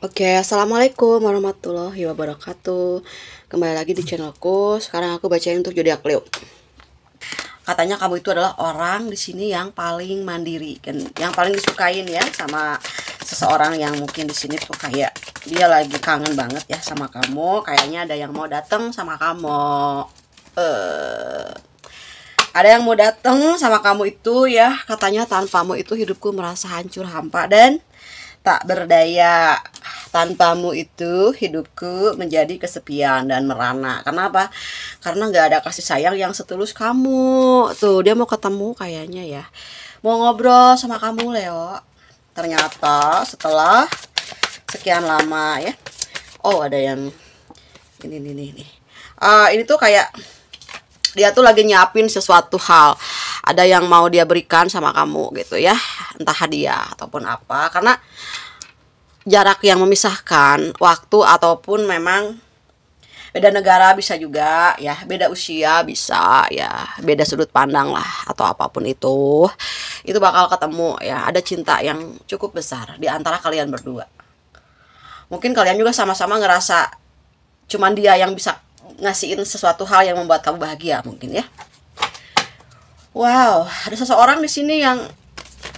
Oke, assalamualaikum warahmatullahi wabarakatuh. Kembali lagi di channelku. Sekarang aku bacain untuk zodiak Leo. Katanya kamu itu adalah orang di sini yang paling mandiri dan yang paling disukain ya sama seseorang yang mungkin di sini tuh kayak dia lagi kangen banget ya sama kamu. Kayaknya ada yang mau datang sama kamu. Eh, ada yang mau datang sama kamu itu ya. Katanya tanpamu itu hidupku merasa hancur hampa dan tak berdaya. Tanpamu itu hidupku menjadi kesepian dan merana. Kenapa? Karena nggak ada kasih sayang yang setulus kamu. Tuh dia mau ketemu kayaknya ya. Mau ngobrol sama kamu Leo. Ternyata setelah sekian lama ya. Oh ada yang ini. Ini tuh kayak dia tuh lagi nyiapin sesuatu hal. Ada yang mau dia berikan sama kamu gitu ya. Entah hadiah ataupun apa. Karena jarak yang memisahkan waktu ataupun memang beda negara bisa juga ya, beda usia bisa ya, beda sudut pandang lah atau apapun itu bakal ketemu ya, ada cinta yang cukup besar di antara kalian berdua. Mungkin kalian juga sama-sama ngerasa cuman dia yang bisa ngasihin sesuatu hal yang membuat kamu bahagia mungkin ya. Wow, ada seseorang di sini yang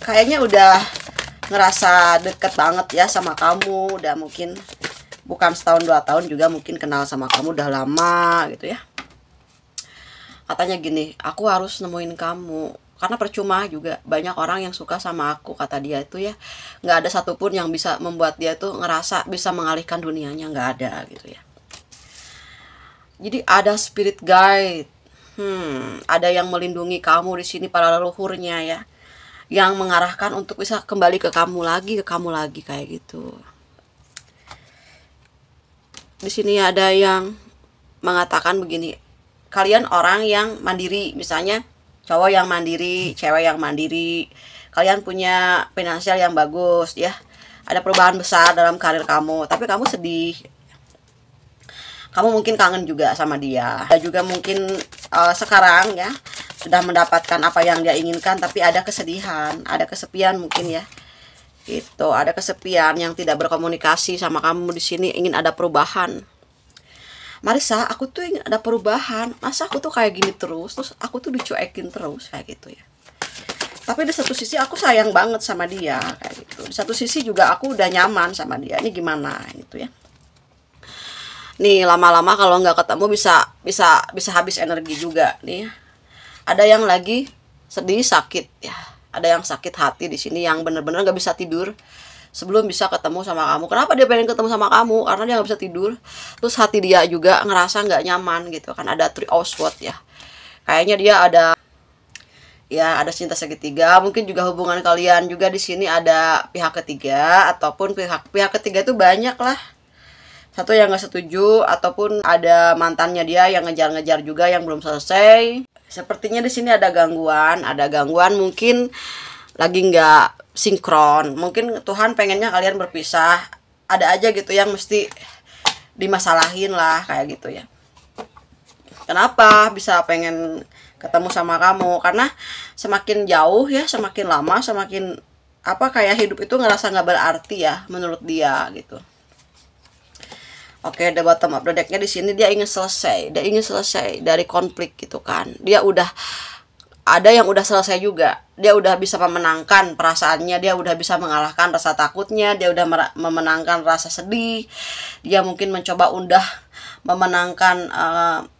kayaknya udah ngerasa deket banget ya sama kamu, udah mungkin bukan setahun 2 tahun juga mungkin kenal sama kamu udah lama gitu ya. Katanya gini, aku harus nemuin kamu karena percuma juga banyak orang yang suka sama aku, kata dia itu ya. Nggak ada satupun yang bisa membuat dia tuh ngerasa bisa mengalihkan dunianya, nggak ada gitu ya. Jadi ada spirit guide, ada yang melindungi kamu di sini, para leluhurnya ya, yang mengarahkan untuk bisa kembali ke kamu lagi kayak gitu. Di sini ada yang mengatakan begini, kalian orang yang mandiri, misalnya cowok yang mandiri, cewek yang mandiri, kalian punya finansial yang bagus ya, ada perubahan besar dalam karir kamu, tapi kamu sedih, kamu mungkin kangen juga sama dia, ada juga mungkin sekarang ya sudah mendapatkan apa yang dia inginkan tapi ada kesedihan, ada kesepian mungkin ya. Itu ada kesepian yang tidak berkomunikasi sama kamu di sini, ingin ada perubahan. Marisa, aku tuh ingin ada perubahan. Masa aku tuh kayak gini terus aku tuh dicuekin terus kayak gitu ya. Tapi di satu sisi aku sayang banget sama dia kayak gitu. Di satu sisi juga aku udah nyaman sama dia. Ini gimana gitu ya. Nih lama-lama kalau nggak ketemu bisa habis energi juga nih. Ada yang lagi sedih sakit ya, ada yang sakit hati di sini yang bener-bener nggak bisa tidur sebelum bisa ketemu sama kamu. Kenapa dia pengen ketemu sama kamu? Karena dia nggak bisa tidur. Terus hati dia juga ngerasa nggak nyaman gitu kan. Ada three of swords ya. Kayaknya dia ada ya ada cinta segitiga. Mungkin juga hubungan kalian juga di sini ada pihak ketiga ataupun pihak ketiga itu banyak lah. Satu yang nggak setuju ataupun ada mantannya dia yang ngejar-ngejar juga yang belum selesai. Sepertinya di sini ada gangguan mungkin lagi nggak sinkron. Mungkin Tuhan pengennya kalian berpisah. Ada aja gitu yang mesti dimasalahin lah kayak gitu ya. Kenapa bisa pengen ketemu sama kamu? Karena semakin jauh ya, semakin lama, semakin apa kayak hidup itu ngerasa nggak berarti ya menurut dia gitu. Oke, the bottom of the deck-nya di sini dia ingin selesai dari konflik gitu kan. Dia udah ada yang udah selesai juga. Dia udah bisa memenangkan perasaannya, dia udah bisa mengalahkan rasa takutnya, dia udah memenangkan rasa sedih. Dia mungkin mencoba memenangkan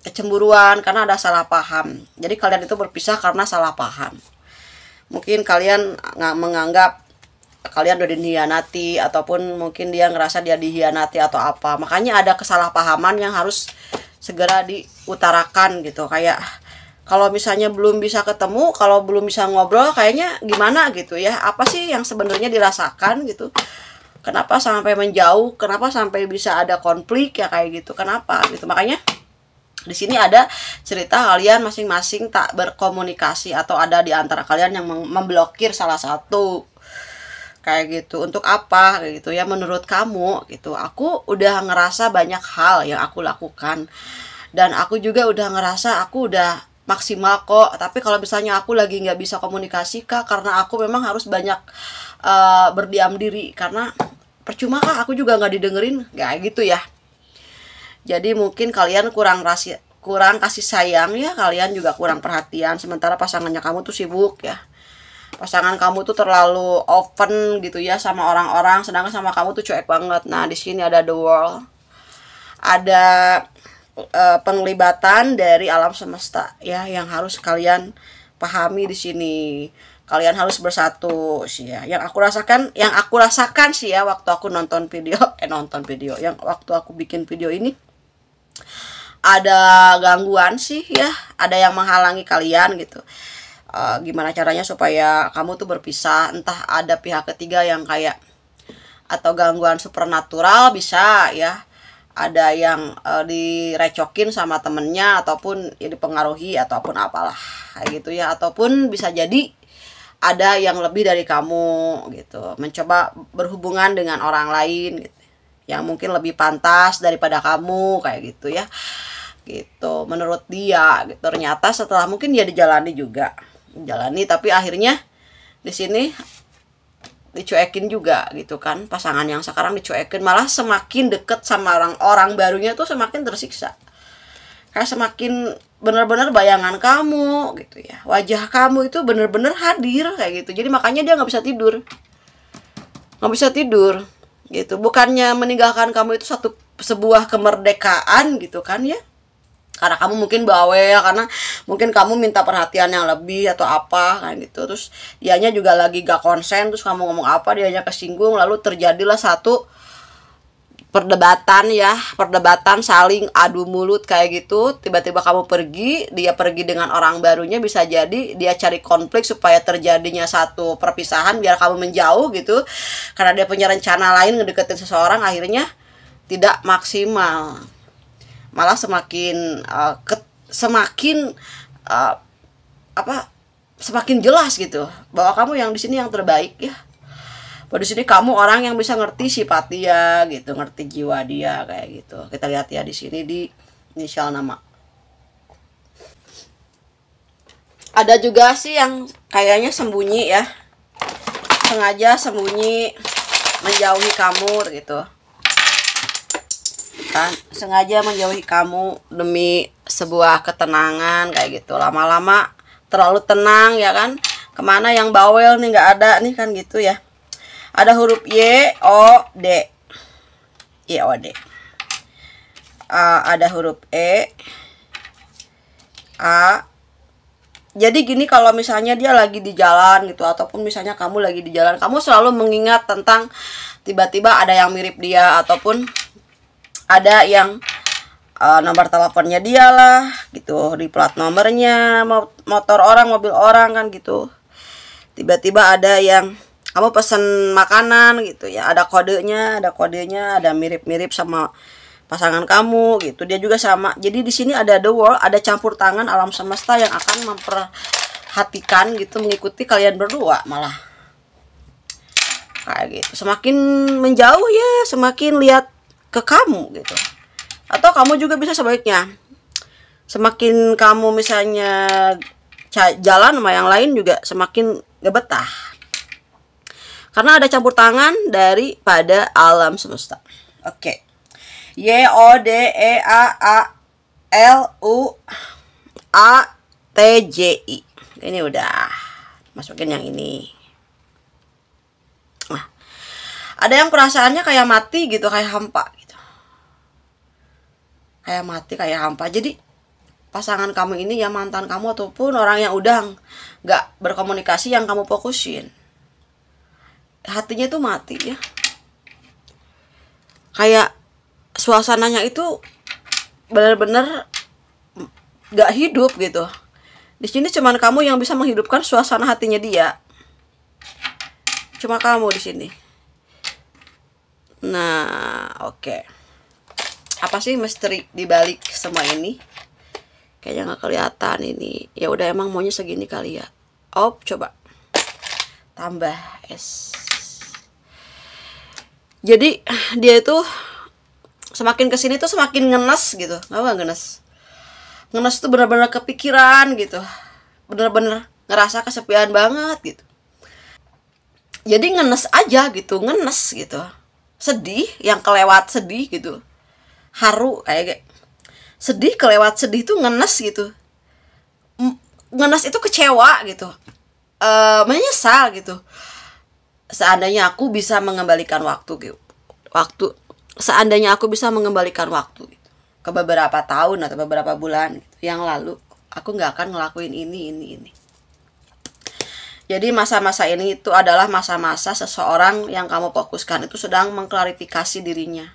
kecemburuan karena ada salah paham. Jadi kalian itu berpisah karena salah paham. Mungkin kalian nggak menganggap kalian udah dihianati ataupun mungkin dia ngerasa dia dihianati atau apa. Makanya ada kesalahpahaman yang harus segera diutarakan gitu. Kayak kalau misalnya belum bisa ketemu, kalau belum bisa ngobrol kayaknya gimana gitu ya. Apa sih yang sebenarnya dirasakan gitu? Kenapa sampai menjauh? Kenapa sampai bisa ada konflik ya kayak gitu? Kenapa gitu? Makanya di sini ada cerita kalian masing-masing tak berkomunikasi atau ada di antara kalian yang memblokir salah satu kayak gitu. Untuk apa kayak gitu ya menurut kamu gitu. Aku udah ngerasa banyak hal yang aku lakukan dan aku juga udah ngerasa aku udah maksimal kok, tapi kalau misalnya aku lagi nggak bisa komunikasi kak karena aku memang harus banyak berdiam diri karena percuma kah aku juga nggak didengerin, kayak gitu ya. Jadi mungkin kalian kurang kasih sayang ya, kalian juga kurang perhatian, sementara pasangannya kamu tuh sibuk ya. Pasangan kamu tuh terlalu open gitu ya sama orang-orang, sedangkan sama kamu tuh cuek banget. Nah, di sini ada the world. Ada penglibatan dari alam semesta ya yang harus kalian pahami di sini. Kalian harus bersatu sih ya. Yang aku rasakan sih ya waktu aku nonton video, yang waktu aku bikin video ini, ada gangguan sih ya, ada yang menghalangi kalian gitu. Gimana caranya supaya kamu tuh berpisah, entah ada pihak ketiga yang kayak, atau gangguan supernatural bisa ya, ada yang direcokin sama temennya, ataupun ya dipengaruhi, ataupun apalah kayak gitu ya, ataupun bisa jadi ada yang lebih dari kamu gitu, mencoba berhubungan dengan orang lain gitu, yang mungkin lebih pantas daripada kamu kayak gitu ya, gitu menurut dia gitu. Ternyata setelah mungkin dia dijalani tapi akhirnya di sini dicuekin juga gitu kan. Pasangan yang sekarang dicuekin, malah semakin deket sama orang barunya tuh semakin tersiksa, kayak semakin bener-bener bayangan kamu gitu ya, wajah kamu itu bener-bener hadir kayak gitu. Jadi makanya dia nggak bisa tidur gitu. Bukannya meninggalkan kamu itu sebuah kemerdekaan gitu kan ya, karena kamu mungkin bawel, karena mungkin kamu minta perhatian yang lebih atau apa kan gitu. Terus dianya juga lagi gak konsen, terus kamu ngomong apa dianya kesinggung, lalu terjadilah satu perdebatan saling adu mulut kayak gitu. Tiba-tiba kamu pergi, dia pergi dengan orang barunya, bisa jadi dia cari konflik supaya terjadinya satu perpisahan biar kamu menjauh gitu, karena dia punya rencana lain ngedeketin seseorang. Akhirnya tidak maksimal, malah semakin semakin jelas gitu bahwa kamu yang di sini yang terbaik ya. Bahwa di sini kamu orang yang bisa ngerti sifat dia gitu, ngerti jiwa dia kayak gitu. Kita lihat ya di sini di inisial nama. Ada juga sih yang kayaknya sembunyi ya, sengaja sembunyi menjauhi kamu gitu kan, sengaja menjauhi kamu demi sebuah ketenangan kayak gitu. Lama-lama terlalu tenang ya kan, kemana yang bawel nih, nggak ada nih kan gitu ya. Ada huruf Y-O-D, ada huruf E, A. Jadi gini, kalau misalnya dia lagi di jalan gitu, ataupun misalnya kamu lagi di jalan, kamu selalu mengingat tentang tiba-tiba ada yang mirip dia, ataupun ada yang nomor teleponnya dia lah gitu, di plat nomornya, motor orang, mobil orang kan gitu. Tiba-tiba ada yang kamu pesen makanan gitu ya, ada kodenya, ada mirip-mirip sama pasangan kamu gitu. Dia juga sama. Jadi di sini ada the world, ada campur tangan alam semesta yang akan memperhatikan gitu, mengikuti kalian berdua malah. Kayak gitu. Semakin menjauh ya, semakin lihat ke kamu gitu. Atau kamu juga bisa sebaliknya. Semakin kamu misalnya jalan sama yang lain juga semakin gak betah. Karena ada campur tangan daripada alam semesta. Oke. YODEAALUATJI. Ini udah. Masukin yang ini. Nah, ada yang perasaannya kayak mati gitu, kayak hampa gitu. Kayak mati, kayak hampa. Jadi pasangan kamu ini ya, mantan kamu ataupun orang yang udah gak berkomunikasi yang kamu fokusin, hatinya tuh mati ya, kayak suasananya itu benar-benar gak hidup gitu. Di sini cuman kamu yang bisa menghidupkan suasana hatinya dia, cuma kamu di sini. Nah, oke. Apa sih misteri dibalik semua ini? Kayaknya nggak kelihatan ini. Ya udah, emang maunya segini kali ya. Coba tambah S. Jadi dia itu semakin kesini tuh semakin ngenes gitu. Apa ngenes? Ngenes tuh bener-bener kepikiran gitu. Bener-bener ngerasa kesepian banget gitu. Jadi ngenes aja gitu, ngenes gitu. sedih, yang kelewat sedih gitu, haru kayak sedih kelewat sedih tuh ngenes gitu. Ngenes itu kecewa gitu, menyesal gitu. Seandainya aku bisa mengembalikan waktu gitu, seandainya aku bisa mengembalikan waktu gitu, ke beberapa tahun atau beberapa bulan gitu, yang lalu, aku nggak akan ngelakuin ini. Jadi masa-masa ini itu adalah masa-masa seseorang yang kamu fokuskan itu sedang mengklarifikasi dirinya,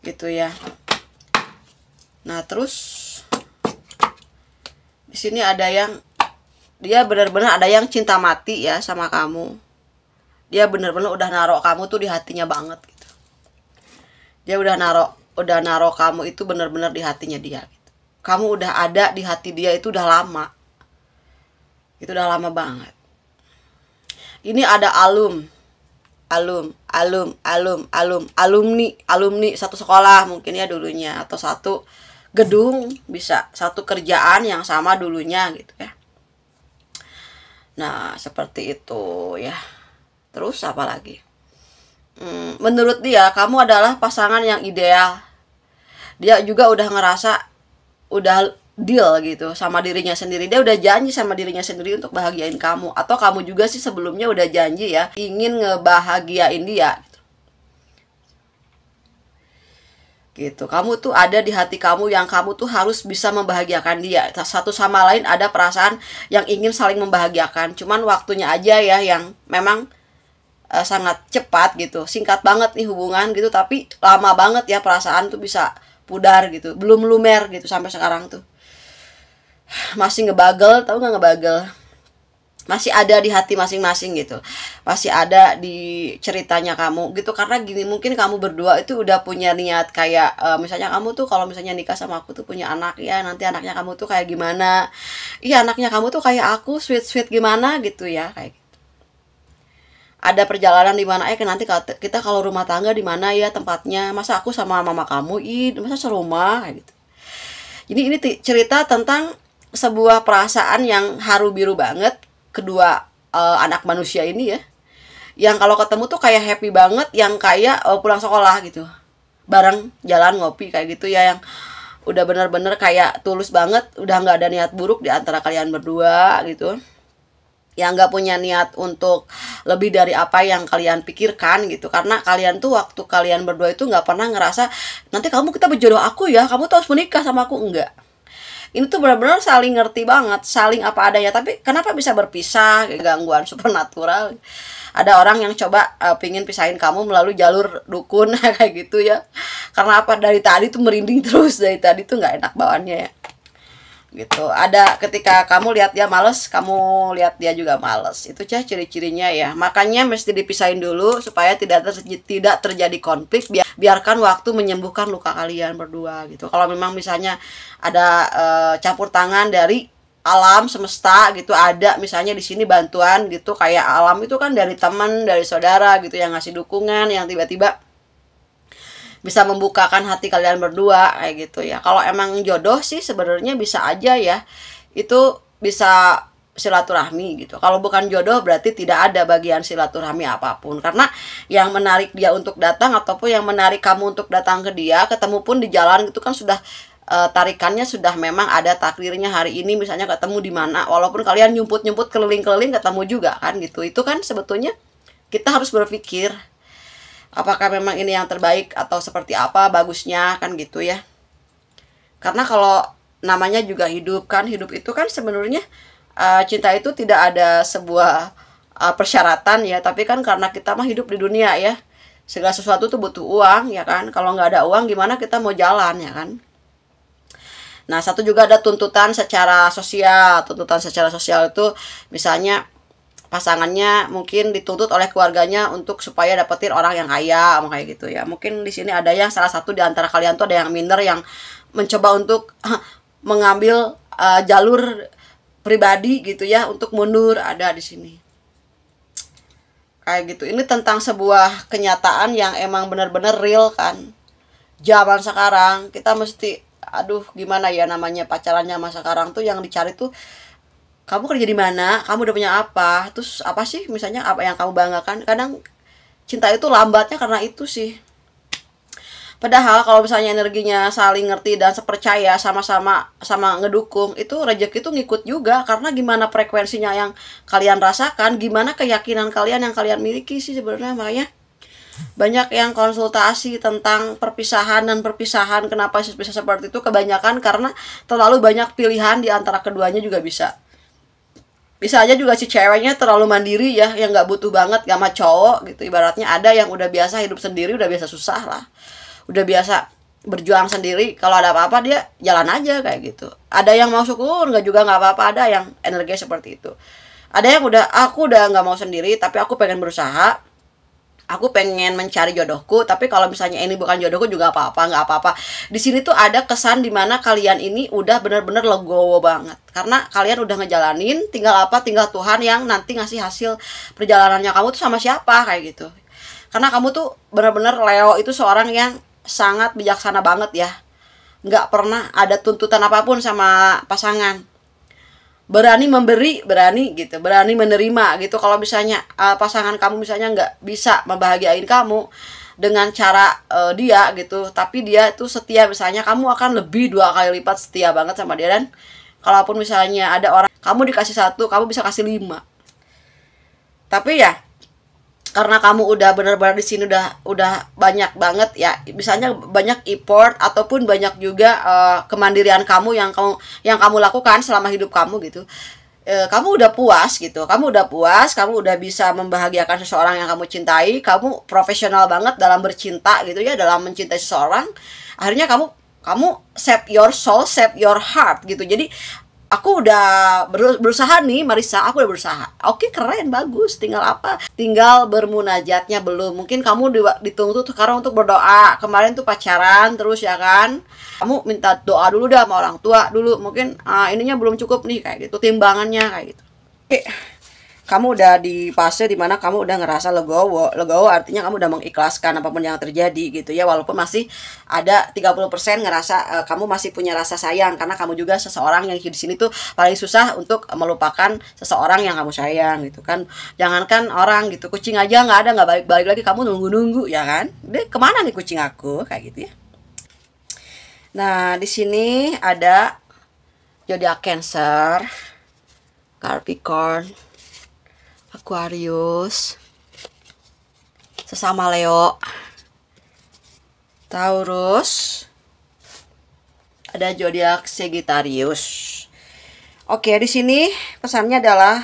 gitu ya. Nah terus di sini ada yang dia benar-benar ada yang cinta mati ya sama kamu. Dia benar-benar udah naruh kamu tuh di hatinya banget gitu. Dia udah naruh kamu itu benar-benar di hatinya dia gitu. Kamu udah ada di hati dia itu udah lama. Itu udah lama banget. Ini ada alumni satu sekolah mungkin ya dulunya, atau satu gedung, bisa satu kerjaan yang sama dulunya gitu ya. Nah seperti itu ya. Terus apa lagi? Menurut dia kamu adalah pasangan yang ideal. Dia juga udah ngerasa udah deal gitu sama dirinya sendiri. Dia udah janji sama dirinya sendiri untuk bahagiain kamu. Atau kamu juga sih sebelumnya udah janji ya, ingin ngebahagiain dia gitu. Kamu tuh ada di hati kamu yang kamu tuh harus bisa membahagiakan dia. Satu sama lain ada perasaan yang ingin saling membahagiakan. Cuman waktunya aja ya yang memang sangat cepat gitu, singkat banget nih hubungan gitu, tapi lama banget ya perasaan tuh bisa pudar gitu, belum lumer gitu sampai sekarang tuh masih ngebagel, tahu nggak ngebagel, masih ada di hati masing-masing gitu, masih ada di ceritanya kamu gitu. Karena gini, mungkin kamu berdua itu udah punya niat kayak misalnya kamu tuh kalau misalnya nikah sama aku tuh punya anak ya, nanti anaknya kamu tuh kayak gimana, iya anaknya kamu tuh kayak aku sweet gimana gitu ya, kayak ada perjalanan di mana nanti kita kalau rumah tangga di mana ya tempatnya, masa aku sama mama kamu masa serumah gitu. Jadi ini cerita tentang sebuah perasaan yang haru biru banget kedua anak manusia ini ya, yang kalau ketemu tuh kayak happy banget, yang kayak pulang sekolah gitu bareng jalan ngopi kayak gitu ya, yang udah bener-bener kayak tulus banget, udah nggak ada niat buruk di antara kalian berdua gitu, yang nggak punya niat untuk lebih dari apa yang kalian pikirkan gitu. Karena kalian tuh waktu kalian berdua itu nggak pernah ngerasa nanti kita berjodoh aku ya, kamu tuh harus menikah sama aku, enggak. Ini tuh benar-benar saling ngerti banget, saling apa adanya. Tapi kenapa bisa berpisah, gangguan supernatural. Ada orang yang coba pingin pisahin kamu melalui jalur dukun kayak gitu ya. Karena apa, dari tadi tuh merinding terus, dari tadi tuh nggak enak bawaannya ya gitu. Ada ketika kamu lihat dia males, kamu lihat dia juga males. Itu ciri-cirinya ya. Makanya mesti dipisahin dulu supaya tidak terjadi konflik. Biarkan waktu menyembuhkan luka kalian berdua gitu. Kalau memang misalnya ada campur tangan dari alam semesta gitu, ada misalnya di sini bantuan gitu, kayak alam itu kan dari teman, dari saudara gitu yang ngasih dukungan, yang tiba-tiba bisa membukakan hati kalian berdua kayak gitu ya. Kalau emang jodoh sih sebenarnya bisa aja ya, itu bisa silaturahmi gitu. Kalau bukan jodoh berarti tidak ada bagian silaturahmi apapun. Karena yang menarik dia untuk datang ataupun yang menarik kamu untuk datang ke dia, ketemu pun di jalan itu kan sudah tarikannya sudah memang ada takdirnya. Hari ini misalnya ketemu di mana, walaupun kalian nyumput-nyumput keliling-keliling ketemu juga kan gitu. Itu kan sebetulnya kita harus berpikir apakah memang ini yang terbaik atau seperti apa bagusnya kan gitu ya. Karena kalau namanya juga hidup kan, hidup itu kan sebenarnya cinta itu tidak ada sebuah persyaratan ya, tapi kan karena kita mah hidup di dunia ya, segala sesuatu tuh butuh uang ya kan. Kalau nggak ada uang gimana kita mau jalan ya kan. Nah satu juga ada tuntutan secara sosial. Tuntutan secara sosial itu misalnya pasangannya mungkin dituntut oleh keluarganya untuk supaya dapetin orang yang kaya, kayak gitu ya. Mungkin di sini ada yang salah satu di antara kalian tuh ada yang minder, yang mencoba untuk mengambil jalur pribadi gitu ya, untuk mundur, ada di sini. Kayak gitu. Ini tentang sebuah kenyataan yang emang benar-benar real kan. Zaman sekarang kita mesti gimana ya namanya pacarannya masa sekarang tuh yang dicari tuh kamu kerja di mana, kamu udah punya apa, terus apa sih misalnya apa yang kamu banggakan. Kadang cinta itu lambatnya karena itu sih. Padahal kalau misalnya energinya saling ngerti dan sepercaya, sama-sama ngedukung, itu rezeki itu ngikut juga. Karena gimana frekuensinya yang kalian rasakan, gimana keyakinan kalian yang kalian miliki sih sebenarnya. Makanya banyak yang konsultasi tentang perpisahan dan perpisahan. Kenapa bisa seperti itu? Kebanyakan karena terlalu banyak pilihan di antara keduanya juga bisa. Bisa aja juga si ceweknya terlalu mandiri ya, yang nggak butuh banget sama cowok gitu. Ibaratnya ada yang udah biasa hidup sendiri, udah biasa susah lah, udah biasa berjuang sendiri, kalau ada apa-apa dia jalan aja kayak gitu. Ada yang mau syukur nggak juga nggak apa-apa, ada yang energinya seperti itu. Ada yang aku udah nggak mau sendiri tapi aku pengen berusaha, aku pengen mencari jodohku, tapi kalau misalnya ini bukan jodohku juga nggak apa-apa. Di sini tuh ada kesan dimana kalian ini udah bener-bener legowo banget, karena kalian udah ngejalanin, tinggal Tuhan yang nanti ngasih hasil perjalanannya kamu tuh sama siapa kayak gitu. Karena kamu tuh bener-bener Leo itu seorang yang sangat bijaksana banget ya, nggak pernah ada tuntutan apapun sama pasangan, berani memberi, berani gitu, berani menerima gitu. Kalau misalnya pasangan kamu misalnya nggak bisa membahagiain kamu dengan cara dia gitu, tapi dia tuh setia, misalnya kamu akan lebih 2 kali lipat setia banget sama dia. Dan kalaupun misalnya ada orang kamu dikasih 1, kamu bisa kasih 5. Tapi ya karena kamu udah benar-benar di sini udah banyak banget ya, misalnya banyak effort ataupun banyak juga kemandirian kamu yang kamu lakukan selama hidup kamu gitu. Kamu udah puas gitu, kamu udah bisa membahagiakan seseorang yang kamu cintai, kamu profesional banget dalam bercinta gitu ya, dalam mencintai seseorang. Akhirnya kamu save your soul, save your heart gitu. Jadi aku udah berusaha nih Marissa, aku udah berusaha. Oke, keren, bagus. Tinggal apa? Tinggal bermunajatnya belum. Mungkin kamu dituntut sekarang untuk berdoa. Kemarin tuh pacaran terus ya kan. Kamu minta doa dulu dah sama orang tua dulu. Mungkin ininya belum cukup nih kayak gitu, timbangannya kayak gitu. Oke. Kamu udah di fase dimana kamu udah ngerasa legowo. Legowo artinya kamu udah mengikhlaskan apapun yang terjadi gitu ya. Walaupun masih ada 30% ngerasa kamu masih punya rasa sayang, karena kamu juga seseorang yang di sini tuh paling susah untuk melupakan seseorang yang kamu sayang gitu kan. Jangankan orang gitu, kucing aja nggak ada, nggak balik-balik lagi, kamu nunggu-nunggu ya kan. Dia kemana nih kucing aku kayak gitu ya. Nah, di sini ada zodiak Cancer, Capricorn, Aquarius, sesama Leo, Taurus, ada zodiak Sagittarius. Oke, di sini pesannya adalah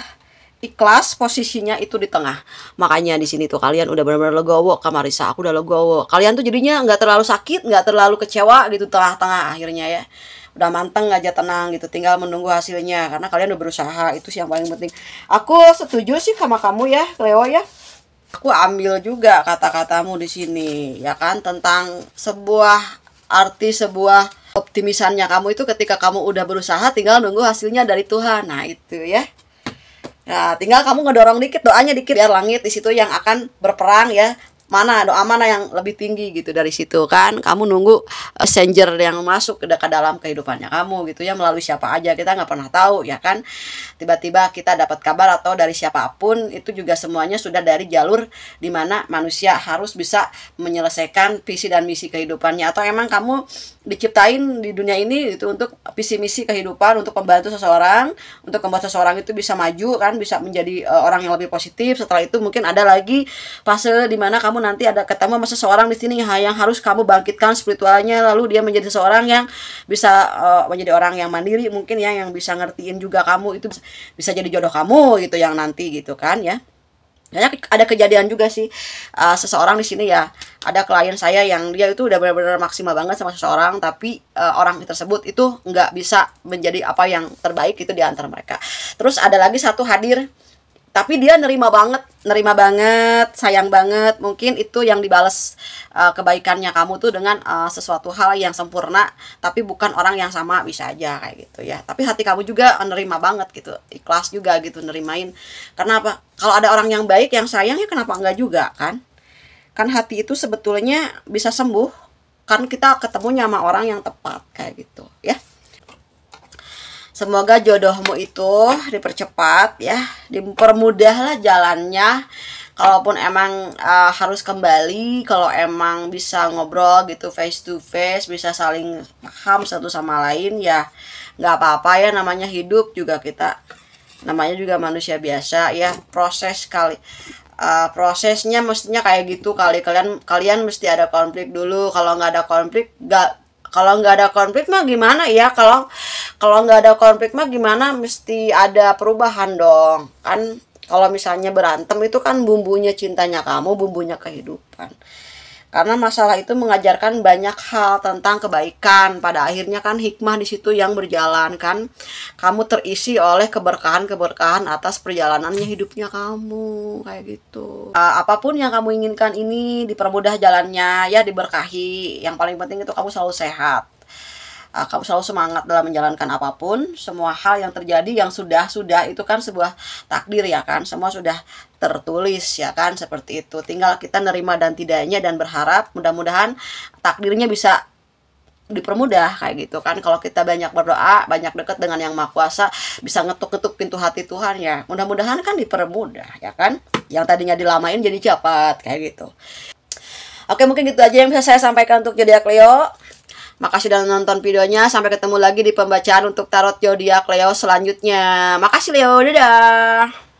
ikhlas, posisinya itu di tengah. Makanya di sini tuh kalian udah benar-benar legowo, Kamarisa, aku udah legowo. Kalian tuh jadinya nggak terlalu sakit, nggak terlalu kecewa gitu, tengah-tengah akhirnya ya. Udah manteng aja, tenang gitu, tinggal menunggu hasilnya karena kalian udah berusaha, itu sih yang paling penting. Aku setuju sih sama kamu ya Leo ya. Aku ambil juga kata-katamu di sini ya kan, tentang sebuah arti, sebuah optimisannya kamu itu ketika kamu udah berusaha, tinggal nunggu hasilnya dari Tuhan. Nah itu ya. Nah, tinggal kamu ngedorong dikit, doanya dikit, biar langit di situ yang akan berperang ya. Mana doa mana yang lebih tinggi gitu, dari situ kan kamu nunggu messenger yang masuk ke dalam kehidupannya kamu gitu ya, melalui siapa aja kita nggak pernah tahu ya kan. Tiba-tiba kita dapat kabar atau dari siapapun, itu juga semuanya sudah dari jalur dimana manusia harus bisa menyelesaikan visi dan misi kehidupannya. Atau emang kamu diciptain di dunia ini itu untuk visi misi kehidupan, untuk membantu seseorang, untuk membuat seseorang itu bisa maju kan, bisa menjadi orang yang lebih positif. Setelah itu mungkin ada lagi fase dimana kamu nanti ada ketemu sama seseorang di sini yang harus kamu bangkitkan spiritualnya, lalu dia menjadi seseorang yang bisa menjadi orang yang mandiri mungkin ya, yang bisa ngertiin juga kamu, itu bisa jadi jodoh kamu gitu yang nanti gitu kan ya. Ada kejadian juga sih seseorang di sini ya, ada klien saya yang dia itu udah benar-benar maksimal banget sama seseorang, tapi orang tersebut itu nggak bisa menjadi apa yang terbaik itu di antara mereka. Terus ada lagi satu hadir, tapi dia nerima banget, sayang banget. Mungkin itu yang dibales kebaikannya kamu tuh dengan sesuatu hal yang sempurna, tapi bukan orang yang sama, bisa aja kayak gitu ya. Tapi hati kamu juga nerima banget gitu, ikhlas juga gitu nerimain. Karena apa? Kalau ada orang yang baik, yang sayang ya kenapa enggak juga kan? Kan hati itu sebetulnya bisa sembuh kan kita ketemunya sama orang yang tepat kayak gitu ya. Semoga jodohmu itu dipercepat ya, dipermudahlah jalannya, kalaupun emang harus kembali, kalau emang bisa ngobrol gitu face to face, bisa saling paham satu sama lain, ya nggak apa-apa ya, namanya hidup juga, kita namanya juga manusia biasa ya. Prosesnya mestinya kayak gitu kali, kalian mesti ada konflik dulu. Kalau nggak ada konflik, mah gimana ya, kalau nggak ada konflik mah gimana, mesti ada perubahan dong kan. Kalau misalnya berantem itu kan bumbunya cintanya kamu, bumbunya kehidupan. Karena masalah itu mengajarkan banyak hal tentang kebaikan. Pada akhirnya kan hikmah di situ yang berjalan kan. Kamu terisi oleh keberkahan-keberkahan atas perjalanannya hidupnya kamu, kayak gitu. Apapun yang kamu inginkan ini dipermudah jalannya ya, diberkahi. Yang paling penting itu kamu selalu sehat. Kamu selalu semangat dalam menjalankan apapun. Semua hal yang terjadi, yang sudah itu kan sebuah takdir ya kan. Semua sudah tertulis ya kan, seperti itu. Tinggal kita nerima dan tidaknya, dan berharap mudah-mudahan takdirnya bisa dipermudah kayak gitu kan. Kalau kita banyak berdoa, banyak dekat dengan Yang Maha Kuasa, bisa ngetuk-ngetuk pintu hati Tuhan ya. Mudah-mudahan kan dipermudah ya kan. Yang tadinya dilamain jadi cepat kayak gitu. Oke, mungkin gitu aja yang bisa saya sampaikan untuk zodiak Leo. Makasih sudah nonton videonya. Sampai ketemu lagi di pembacaan untuk tarot zodiak Leo selanjutnya. Makasih Leo, dadah.